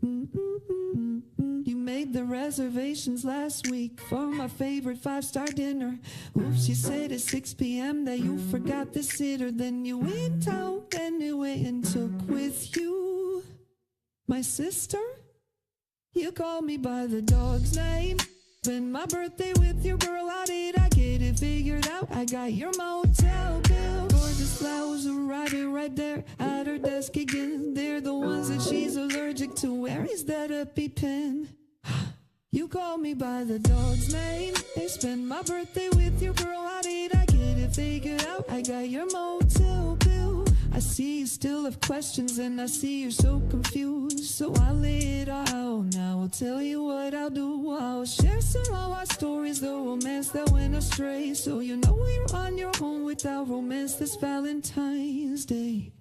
You made the reservations last week for my favorite five-star dinner. Oops, you said at 6 p.m. that you forgot the sitter. Then you went out anyway and took with you my sister. You called me by the dog's name. Spend my birthday with your girl, how did I get it figured out? I got your motel bill. Gorgeous flowers arriving right there at her desk again. They're the ones that she's allergic to. Where is that EpiPen? You called me by the dog's name. They spend my birthday with your girl, how did I get it figured out? I got your motel bill. I see you still have questions and I see you're so confused. So I lay it out now, I'll tell you what I'll do. I'll share some of our stories, the romance that went astray. So you know you're on your own without romance this Valentine's Day.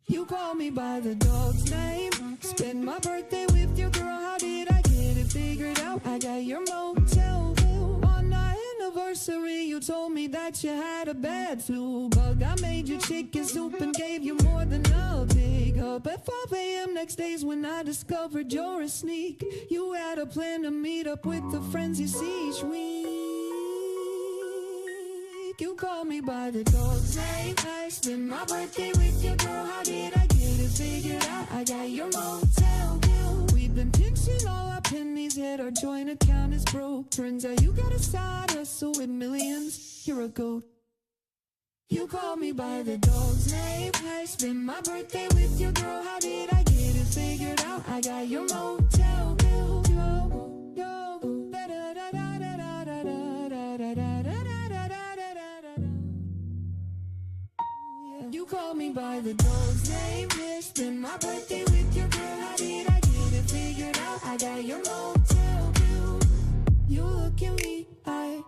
You call me by the dog's name. Spend my birthday with your girl, how did I get it figured out? I got your motel bill. On our anniversary, you told me that you had a bad flu bug. I made you chicken soup and gave you more than a big up. At 5 a.m. next day's when I discovered you're a sneak. You had a plan to meet up with the friends you see each week. You call me by the dog's name. I spend my birthday with your girl, how did I get it figured out? I got your motel bill. We've been pinching all our pennies, yet our joint account is broke. Turns out you got a side hustle with millions, you're a goat. You call me by the dog's name. I spend my birthday with your girl, how did I get it figured out? I got your motel bill. You call me by the dog's name. Spend my birthday with your girl, how did I get it figured out? I got your motel bill. You look at me, I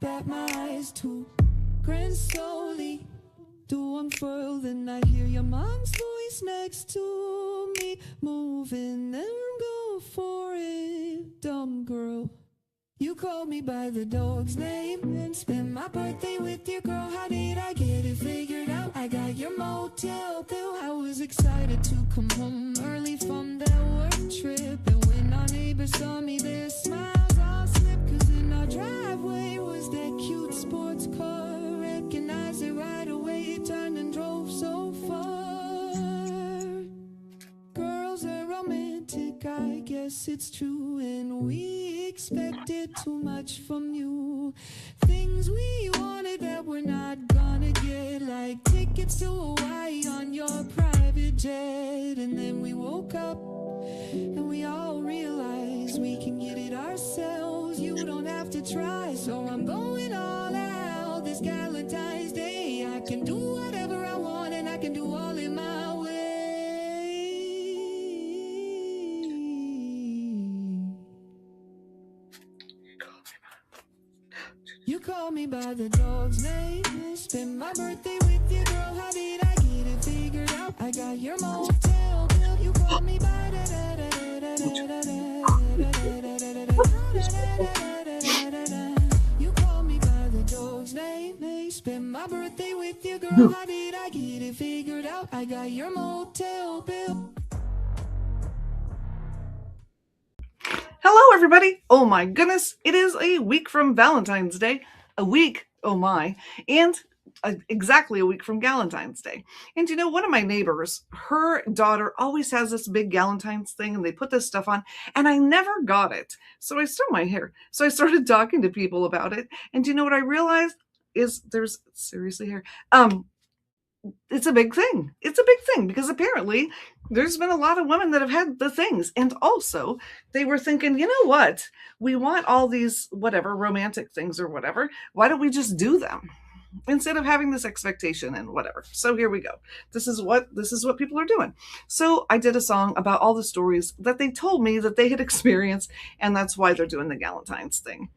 bat my eyes too. Grin slowly, do unfurl, then I hear your mom's voice next to me, moving, then go for it, dumb girl. You called me by the dog's name and spend my birthday with your girl, how did I get it figured out? I got your motel bill. I was excited to come home early from that work trip, and when our neighbors saw me, their smiles all slipped, cause in our driveway was that cute sports car. Recognized it right away, turned and drove so far. Girls are romantic, I guess it's true, and we expected too much from you. Things we wanted that we're not gonna get, like tickets to Hawaii on your private jet. And then we woke up and we all realized we can get it ourselves. You don't have to try, so I'm going all out this Galentines Day. I can do whatever I want and I can do all in my way. You call me by the dog's name. Spend my birthday with your girl, how did I get it figured out? I got your motel bill. You call me by the You call me by the dog's name. Spend my birthday with your girl, how did I get it figured out? I got your motel bill. Hello, everybody. Oh my goodness. It is a week from Valentine's Day. A week, oh my. And exactly a week from Galentine's Day. And you know, one of my neighbors, her daughter always has this big Galentine's thing and they put this stuff on and I never got it. So I still my hair. So I started talking to people about it. And you know what I realized is there's seriously here. It's a big thing. It's a big thing because apparently there's been a lot of women that have had the things. And also they were thinking, you know what? We want all these whatever romantic things or whatever. Why don't we just do them instead of having this expectation and whatever? So here we go. This is what people are doing. So I did a song about all the stories that they told me that they had experienced. And that's why they're doing the Galentines thing.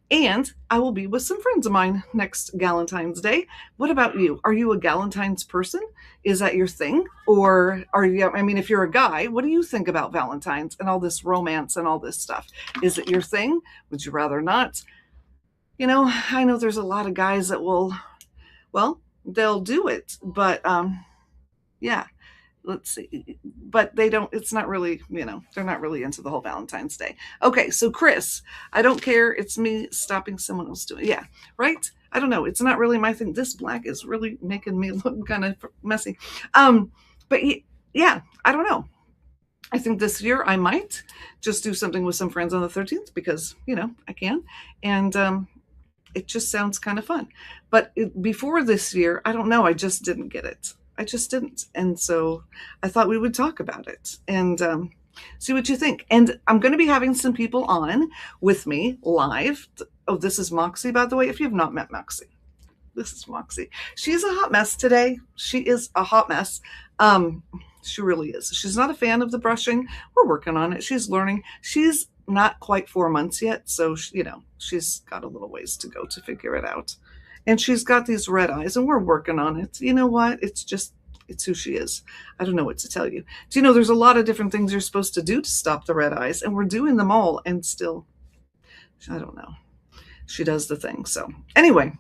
And I will be with some friends of mine next Galentine's Day. What about you? Are you a Galentine's person? Is that your thing? Or are you, I mean, if you're a guy, what do you think about Valentine's and all this romance and all this stuff? Is it your thing? Would you rather not? You know, I know there's a lot of guys that will, well, they'll do it. But yeah, let's see, but they don't, it's not really, they're not really into the whole Valentine's Day. Okay, so Chris, I don't care, it's me stopping someone else doing it. Yeah, right? I don't know, it's not really my thing. This black is really making me look kind of messy. But yeah, I don't know. I think this year I might just do something with some friends on the 13th because, I can. And it just sounds kind of fun. But before this year, I don't know, I just didn't get it. I just didn't. And so I thought we would talk about it and see what you think. And I'm going to be having some people on with me live. Oh, this is Moxie, by the way, if you've not met Moxie. This is Moxie. She's a hot mess today. She is a hot mess. She really is. She's not a fan of the brushing. We're working on it. She's learning. She's not quite 4 months yet. So, she's got a little ways to go to figure it out. And she's got these red eyes and we're working on it. You know what? It's who she is. I don't know what to tell you. Do you know there's a lot of different things you're supposed to do to stop the red eyes and we're doing them all and still, I don't know. She does the thing. So anyway,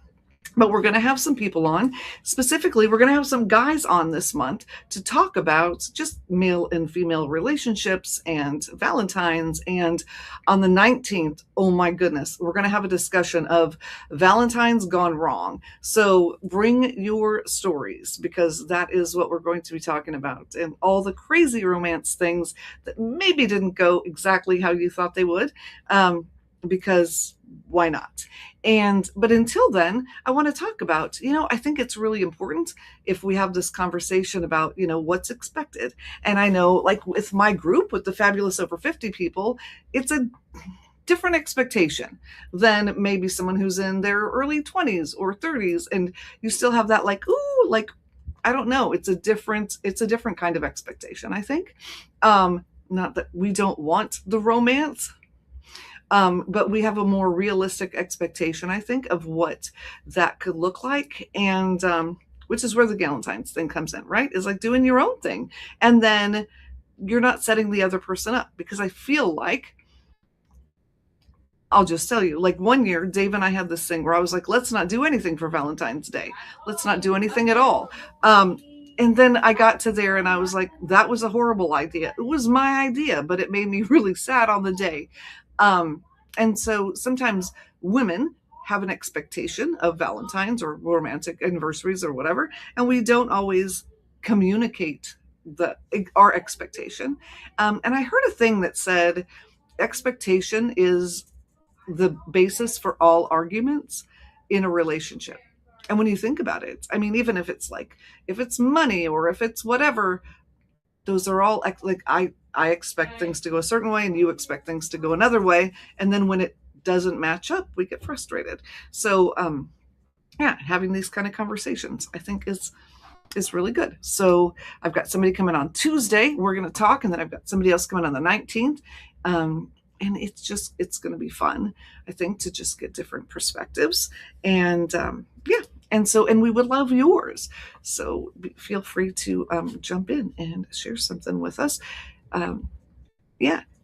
but we're going to have some people on. Specifically, we're going to have some guys on this month to talk about just male and female relationships and Valentines. And on the 19th, oh my goodness, we're going to have a discussion of Valentine's gone wrong. So bring your stories because that is what we're going to be talking about. And all the crazy romance things that maybe didn't go exactly how you thought they would. Because why not? But until then, I want to talk about, I think it's really important if we have this conversation about, what's expected. And I know like with my group, with the Fabulous Over 50 people, it's a different expectation than maybe someone who's in their early 20s or 30s. And you still have that like, ooh, like, I don't know. It's a different kind of expectation, I think. Not that we don't want the romance, but we have a more realistic expectation, I think, of what that could look like. And which is where the Galentines thing comes in, right? Is like doing your own thing. And then you're not setting the other person up. Because I feel like, I'll just tell you, like one year, Dave and I had this thing where I was like, let's not do anything for Valentine's Day. Let's not do anything at all. And then I got to there and I was like, that was a horrible idea. It was my idea, but it made me really sad on the day. And so sometimes women have an expectation of Valentines or romantic anniversaries or whatever, and we don't always communicate our expectation. And I heard a thing that said expectation is the basis for all arguments in a relationship. And when you think about it, I mean, even if it's money or if it's whatever, those are all like, I expect things to go a certain way and you expect things to go another way. And then when it doesn't match up, we get frustrated. So, having these kind of conversations, I think is really good. So I've got somebody coming on Tuesday. We're going to talk. And then I've got somebody else coming on the 19th. And it's going to be fun, I think, to just get different perspectives. And, and we would love yours. So feel free to jump in and share something with us.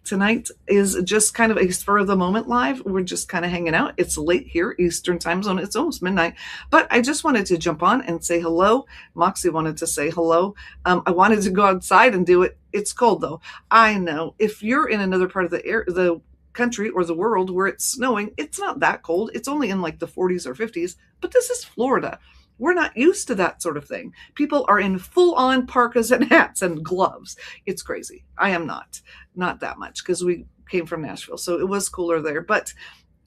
Tonight is just kind of a spur of the moment live. We're just kind of hanging out. It's late here, Eastern time zone. It's almost midnight, but I just wanted to jump on and say hello. Moxie wanted to say hello. I wanted to go outside and do it. It's cold though. I know if you're in another part of the country or the world where it's snowing, it's not that cold. It's only in like the 40s or 50s, but this is Florida. We're not used to that sort of thing. People are in full-on parkas and hats and gloves. It's crazy. I am not that much because we came from Nashville, so it was cooler there. But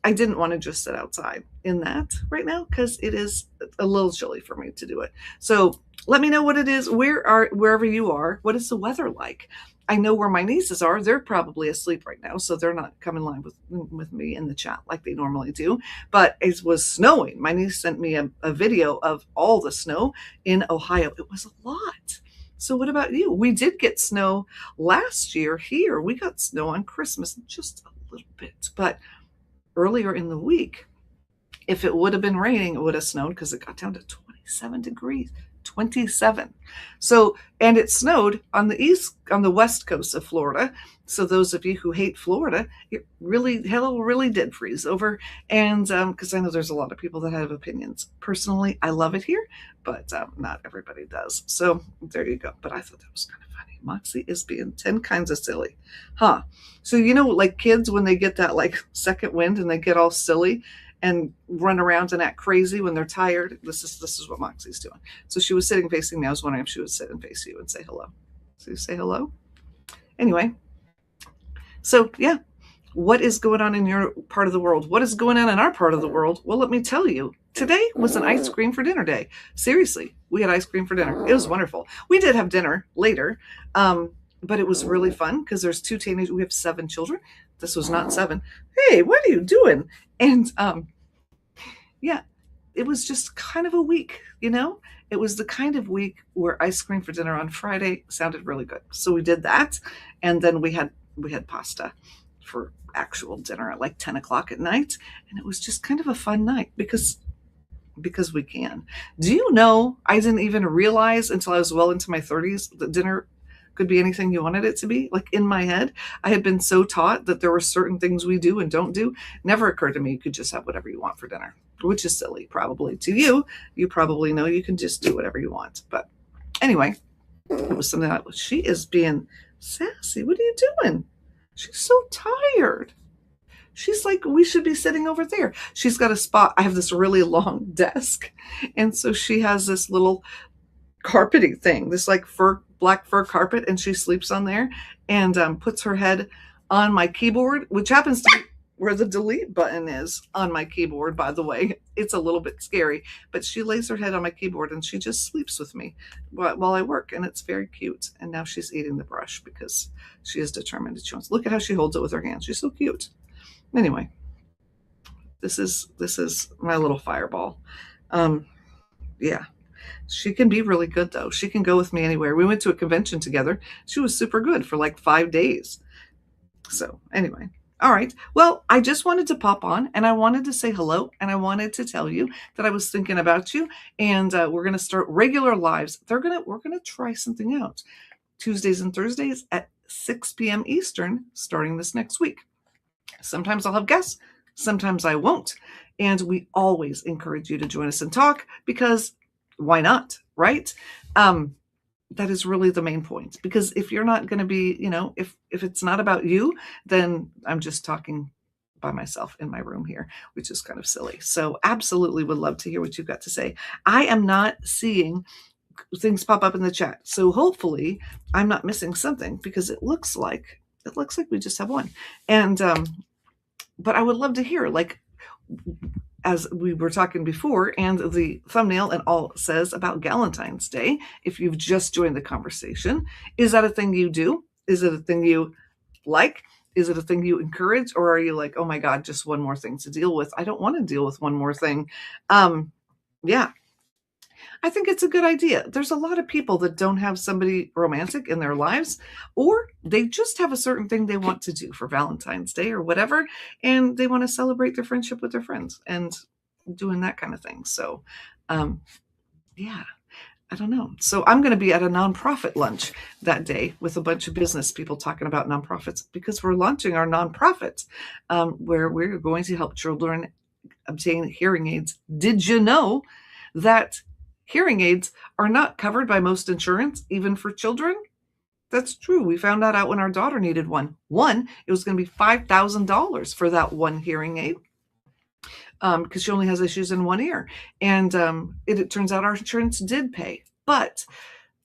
I didn't want to just sit outside in that right now because it is a little chilly for me to do it. So let me know what it is. Wherever you are, what is the weather like? I know where my nieces are. They're probably asleep right now, so they're not coming live with me in the chat like they normally do. But it was snowing. My niece sent me a video of all the snow in Ohio. It was a lot. So what about you? We did get snow last year here. We got snow on Christmas, just a little bit. But earlier in the week, if it would have been raining, it would have snowed because it got down to 27 degrees. 27. So, and it snowed on the west coast of Florida. So those of you who hate Florida, hell really did freeze over. And because I know there's a lot of people that have opinions. Personally, I love it here, but not everybody does. So there you go. But I thought that was kind of funny. Moxie is being 10 kinds of silly. Huh. So, like kids, when they get that like second wind and they get all silly and run around and act crazy when they're tired. This is what Moxie's doing. So she was sitting facing me. I was wondering if she would sit and face you and say hello. So you say hello. Anyway. So yeah, what is going on in your part of the world? What is going on in our part of the world? Well, let me tell you. Today was an ice cream for dinner day. Seriously, we had ice cream for dinner. It was wonderful. We did have dinner later, but it was really fun because there's 2 teenagers. We have 7 children. This was not 7. Hey, what are you doing? And yeah, it was just kind of a week, It was the kind of week where ice cream for dinner on Friday sounded really good. So we did that, and then we had pasta for actual dinner at like 10 o'clock at night, and it was just kind of a fun night because we can. Do you know, I didn't even realize until I was well into my 30s that dinner could be anything you wanted it to be. Like in my head, I had been so taught that there were certain things we do and don't do. Never occurred to me you could just have whatever you want for dinner, which is silly probably to you. You probably know you can just do whatever you want. But anyway, it was something that she is being sassy. What are you doing? She's so tired. She's like, we should be sitting over there. She's got a spot. I have this really long desk. And so she has this little carpety thing, this like black fur carpet, and she sleeps on there and puts her head on my keyboard, which happens to be where the delete button is on my keyboard, by the way. It's a little bit scary, but she lays her head on my keyboard and she just sleeps with me while I work, and it's very cute. And now she's eating the brush because she is determined to chew. Look at how she holds it with her hands. She's so cute. Anyway, this is my little fireball. Yeah. She can be really good, though. She can go with me anywhere. We went to a convention together. She was super good for like 5 days. So anyway, all right. Well, I just wanted to pop on and I wanted to say hello, and I wanted to tell you that I was thinking about you, and we're going to start regular lives. We're going to try something out. Tuesdays and Thursdays at 6 p.m. Eastern starting this next week. Sometimes I'll have guests, sometimes I won't. And we always encourage you to join us and talk, because why not, right? That is really the main point, because if you're not going to be, if it's not about you, then I'm just talking by myself in my room here, which is kind of silly. So absolutely would love to hear what you've got to say. I am not seeing things pop up in the chat, so hopefully I'm not missing something, because it looks like we just have one. And but I would love to hear, like, as we were talking before, and the thumbnail and all says about Galentine's Day, if you've just joined the conversation, is that a thing you do? Is it a thing you like? Is it a thing you encourage? Or are you like, oh my God, just one more thing to deal with? I don't want to deal with one more thing. Yeah. I think it's a good idea. There's a lot of people that don't have somebody romantic in their lives, or they just have a certain thing they want to do for Valentine's Day or whatever, and they want to celebrate their friendship with their friends and doing that kind of thing. So, yeah, I don't know. So I'm going to be at a nonprofit lunch that day with a bunch of business people talking about nonprofits, because we're launching our nonprofit where we're going to help children obtain hearing aids. Did you know that hearing aids are not covered by most insurance, even for children? That's true. We found that out when our daughter needed one. It was going to be $5,000 for that one hearing aid, because she only has issues in one ear. And it turns out our insurance did pay. But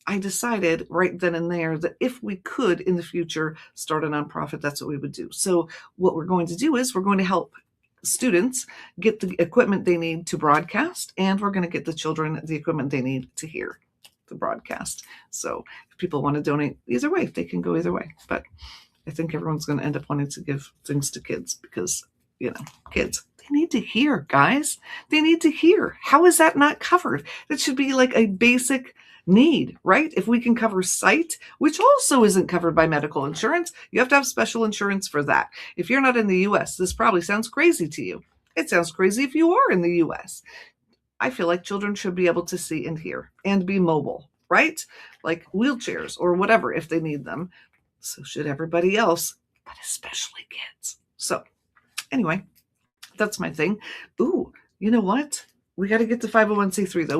I decided right then and there that if we could in the future start a nonprofit, that's what we would do. So what we're going to do is we're going to help students get the equipment they need to broadcast, and we're going to get the children the equipment they need to hear the broadcast. So if people want to donate either way, they can go either way. But I think everyone's going to end up wanting to give things to kids, because, kids, they need to hear, guys. They need to hear. How is that not covered? That should be like a basic need, right? If we can cover sight, which also isn't covered by medical insurance, you have to have special insurance for that. If you're not in the US, this probably sounds crazy to you. It sounds crazy if you are in the US. I feel like children should be able to see and hear and be mobile, right? Like wheelchairs or whatever if they need them. So should everybody else, but especially kids. So anyway, that's my thing. Ooh, you know what? We got to get to 501c3 though.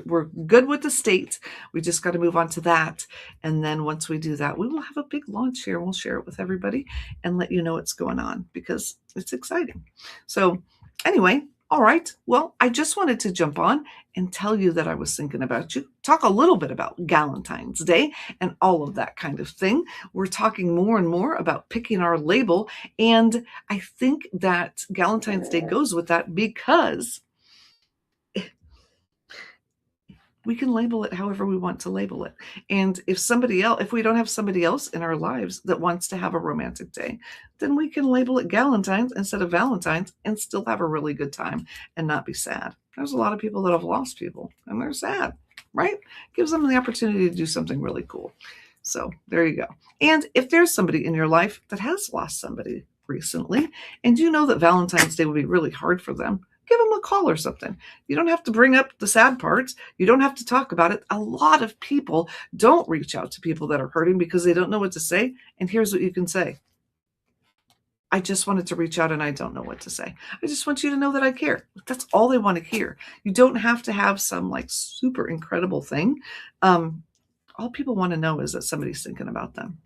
We're good with the state. We just got to move on to that. And then once we do that, we will have a big launch here. We'll share it with everybody and let you know what's going on because it's exciting. So anyway, all right. Well, I just wanted to jump on and tell you that I was thinking about you. Talk a little bit about Galentine's Day and all of that kind of thing. We're talking more and more about picking our label. And I think that Galentine's Day goes with that because we can label it however we want to label it. And if we don't have somebody else in our lives that wants to have a romantic day, then we can label it Galentine's instead of Valentine's and still have a really good time and not be sad. There's a lot of people that have lost people and they're sad, right? Gives them the opportunity to do something really cool. So there you go. And if there's somebody in your life that has lost somebody recently, and you know that Valentine's Day would be really hard for them, give them a call or something. You don't have to bring up the sad parts. You don't have to talk about it. A lot of people don't reach out to people that are hurting because they don't know what to say. And here's what you can say. I just wanted to reach out and I don't know what to say. I just want you to know that I care. That's all they want to hear. You don't have to have some like super incredible thing. All people want to know is that somebody's thinking about them.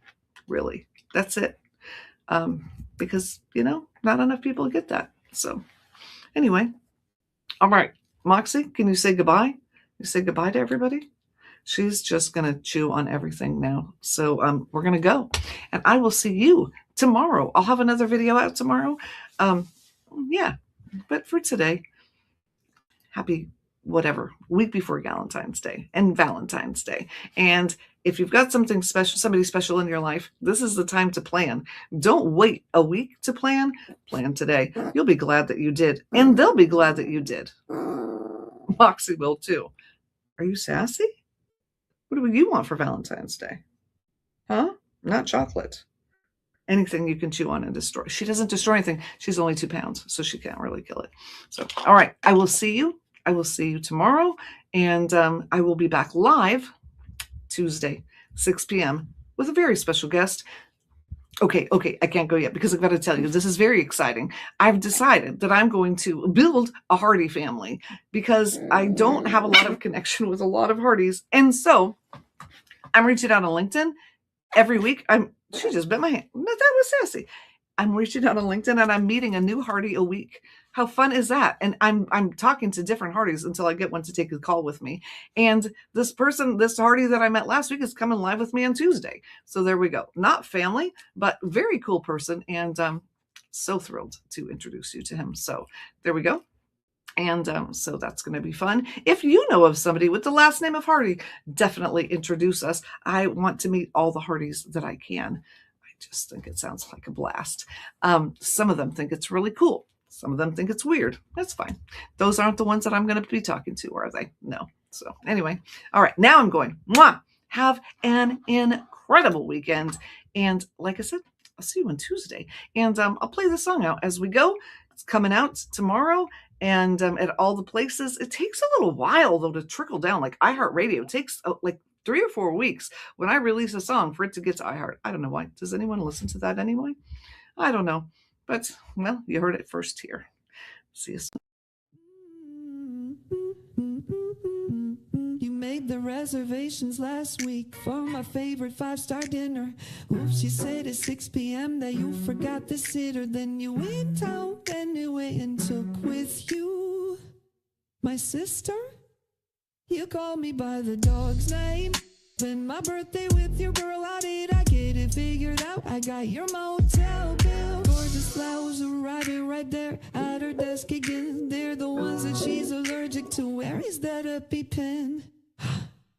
Really. That's it. Because, not enough people get that. So anyway, all right, Moxie, can you say goodbye? You say goodbye to everybody? She's just going to chew on everything now. So we're going to go. And I will see you tomorrow. I'll have another video out tomorrow. Yeah, but for today, happy whatever, week before Galentine's Day and Valentine's Day. And if you've got something special, somebody special in your life, this is the time to plan. Don't wait a week to plan. Plan today. You'll be glad that you did. And they'll be glad that you did. Moxie will too. Are you sassy? What do you want for Valentine's Day? Huh? Not chocolate. Anything you can chew on and destroy. She doesn't destroy anything. She's only 2 pounds, so she can't really kill it. So, all right. I will see you. I will see you tomorrow. And I will be back live Tuesday, 6 p.m. with a very special guest. Okay, I can't go yet because I've got to tell you, this is very exciting. I've decided that I'm going to build a Hardy family because I don't have a lot of connection with a lot of Hardys. And so I'm reaching out on LinkedIn every week. She just bit my hand. That was sassy. I'm reaching out on LinkedIn and I'm meeting a new Hardy a week. How fun is that? And I'm talking to different Hardys until I get one to take a call with me. And this Hardy that I met last week is coming live with me on Tuesday. So there we go. Not family, but very cool person. And so thrilled to introduce you to him. So there we go. And so that's going to be fun. If you know of somebody with the last name of Hardy, definitely introduce us. I want to meet all the Hardys that I can. I just think it sounds like a blast. Some of them think it's really cool. Some of them think it's weird. That's fine. Those aren't the ones that I'm going to be talking to, are they? No. So anyway, all right, now I'm going. Mwah! Have an incredible weekend. And like I said, I'll see you on Tuesday. And I'll play the song out as we go. It's coming out tomorrow. And at all the places, it takes a little while, though, to trickle down. Like iHeartRadio, it takes like 3 or 4 weeks when I release a song for it to get to iHeart. I don't know why. Does anyone listen to that anyway? I don't know. But, well, you heard it first here. See you soon. You made the reservations last week for my favorite 5-star dinner. Oops, you said at 6 p.m. that you forgot the sitter. Then you went out anyway and took with you my sister. You called me by the dog's name. Spend my birthday with your girl. How did I get it figured out? I got your motel bill. Gorgeous flowers arriving right there at her desk again. They're the ones that she's allergic to. Where is that EpiPen?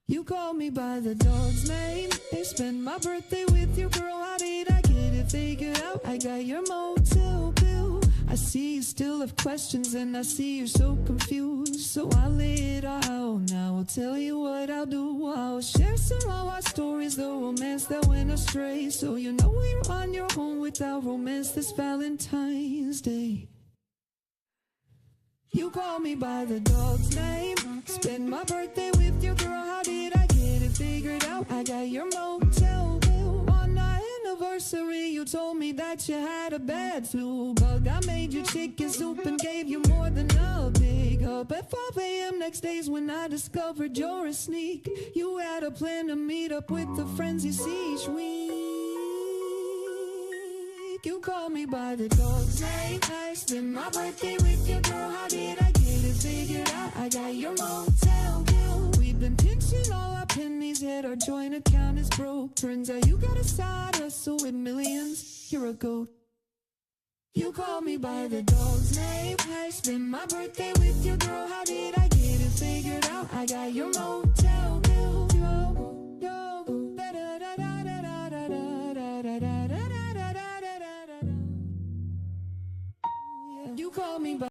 You call me by the dog's name. They spend my birthday with your girl. How did I get it figured out? I got your motel bill. I see you still have questions and I see you're so confused. So I'll lay it out now. I'll tell you what I'll do. I'll share some of our stories, the romance that went astray. So you know you're on your own without romance this Valentine's Day. You call me by the dog's name. Spend my birthday with your girl. How did I get it figured out? I got your motel bill. On our anniversary, you told me that you had a bad flu bug. I made you chicken soup and gave you more than a big hug. At 5 a.m. next day's when I discovered you're a sneak. You had a plan to meet up with the friends you see each week. You call me by the dog's name. I spend my birthday with your girl. How did I get it figured out? I got your motel bill. We've been pinching all our pennies, yet our joint account is broke. Turns out you got a side hustle with millions. You're a goat. You call me by the dog's name. I spend my birthday with your girl. How did I get it figured out? I got your motel bill.